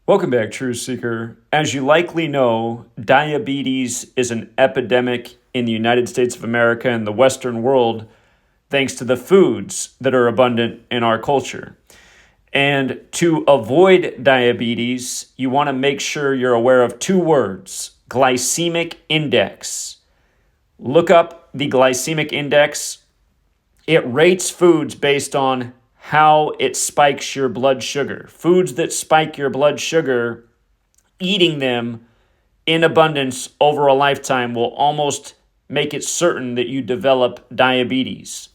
Welcome back, Truth Seeker. As you likely know, diabetes is an epidemic in the United States of America and the Western world thanks to the foods that are abundant in our culture. And to avoid diabetes, you want to make sure you're aware of two words: glycemic index. Look up the glycemic index. It rates foods based on how it spikes your blood sugar. Foods that spike your blood sugar, eating them in abundance over a lifetime will almost make it certain that you develop diabetes.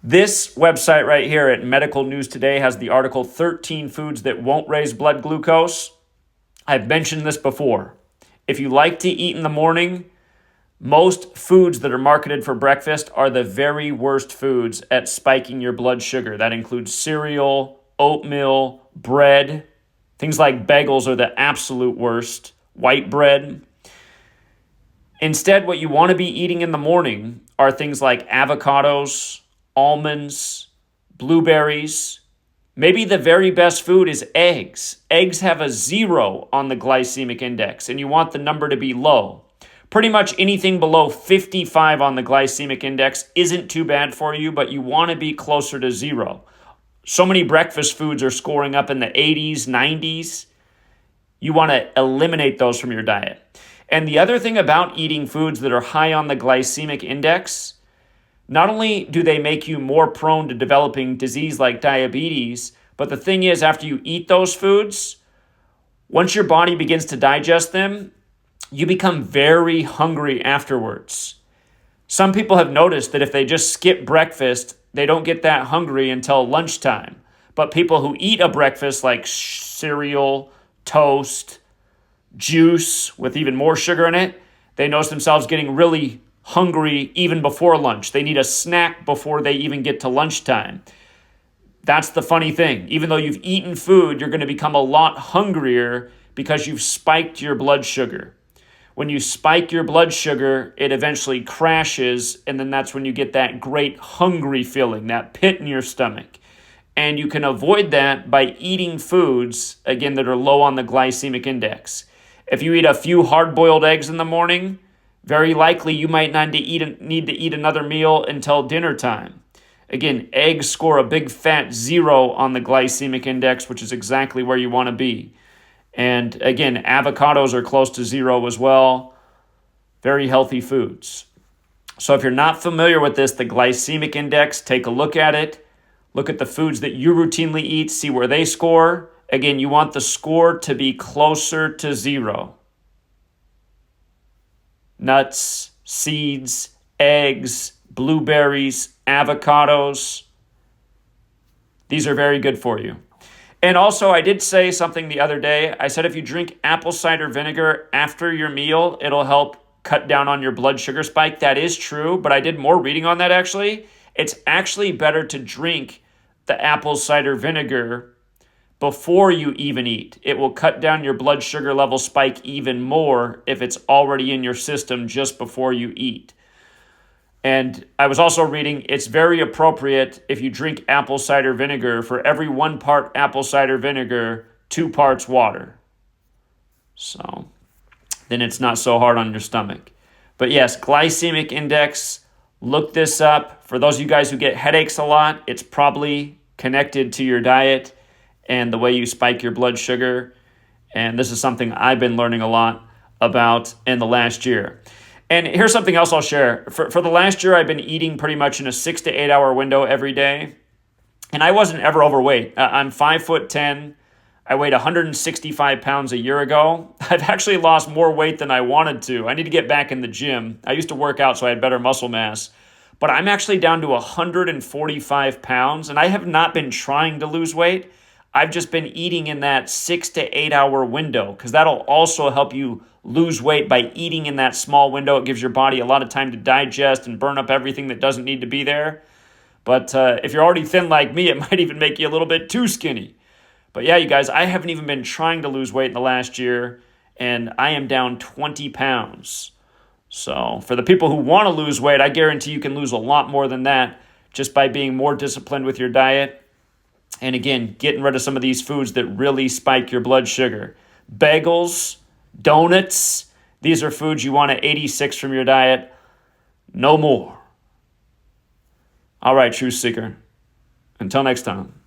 This website right here at Medical News Today has the article 13 Foods That Won't Raise Blood Glucose. I've mentioned this before. If you like to eat in the morning, most foods that are marketed for breakfast are the very worst foods at spiking your blood sugar. That includes cereal, oatmeal, bread. Things like bagels are the absolute worst. White bread. Instead, what you want to be eating in the morning are things like avocados, almonds, blueberries. Maybe the very best food is eggs. Eggs have a 0 on the glycemic index, and you want the number to be low. Pretty much anything below 55 on the glycemic index isn't too bad for you, but you want to be closer to 0. So many breakfast foods are scoring up in the 80s, 90s. You want to eliminate those from your diet. And the other thing about eating foods that are high on the glycemic index, not only do they make you more prone to developing disease like diabetes, but the thing is, after you eat those foods, once your body begins to digest them, you become very hungry afterwards. Some people have noticed that if they just skip breakfast, they don't get that hungry until lunchtime. But people who eat a breakfast like cereal, toast, juice with even more sugar in it, they notice themselves getting really hungry even before lunch. They need a snack before they even get to lunchtime. That's the funny thing. Even though you've eaten food, you're going to become a lot hungrier because you've spiked your blood sugar. When you spike your blood sugar, it eventually crashes, and then that's when you get that great hungry feeling, that pit in your stomach. And you can avoid that by eating foods, again, that are low on the glycemic index. If you eat a few hard-boiled eggs in the morning, very likely you might not need to eat another meal until dinner time. Again, eggs score a big fat 0 on the glycemic index, which is exactly where you want to be. And again, avocados are close to 0 as well. Very healthy foods. So if you're not familiar with this, the glycemic index, take a look at it. Look at the foods that you routinely eat, see where they score. Again, you want the score to be closer to 0. Nuts, seeds, eggs, blueberries, avocados. These are very good for you. And also, I did say something the other day. I said if you drink apple cider vinegar after your meal, it'll help cut down on your blood sugar spike. That is true, but I did more reading on that actually. It's actually better to drink the apple cider vinegar before you even eat. It will cut down your blood sugar level spike even more if it's already in your system just before you eat. And I was also reading, it's very appropriate if you drink apple cider vinegar, for every 1 part apple cider vinegar, 2 parts water. So then it's not so hard on your stomach. But yes, glycemic index, look this up. For those of you guys who get headaches a lot, it's probably connected to your diet and the way you spike your blood sugar. And this is something I've been learning a lot about in the last year. And here's something else I'll share. For the last year, I've been eating pretty much in a 6 to 8 hour window every day. And I wasn't ever overweight. I'm 5'10". I weighed 165 pounds a year ago. I've actually lost more weight than I wanted to. I need to get back in the gym. I used to work out so I had better muscle mass. But I'm actually down to 145 pounds. And I have not been trying to lose weight. I've just been eating in that 6 to 8 hour window, because that'll also help you lose weight by eating in that small window. It gives your body a lot of time to digest and burn up everything that doesn't need to be there. But if you're already thin like me, it might even make you a little bit too skinny. But yeah, you guys, I haven't even been trying to lose weight in the last year, and I am down 20 pounds. So for the people who want to lose weight, I guarantee you can lose a lot more than that just by being more disciplined with your diet. And again, getting rid of some of these foods that really spike your blood sugar. Bagels, donuts, these are foods you want to 86 from your diet. No more. All right, Truth Seeker. Until next time.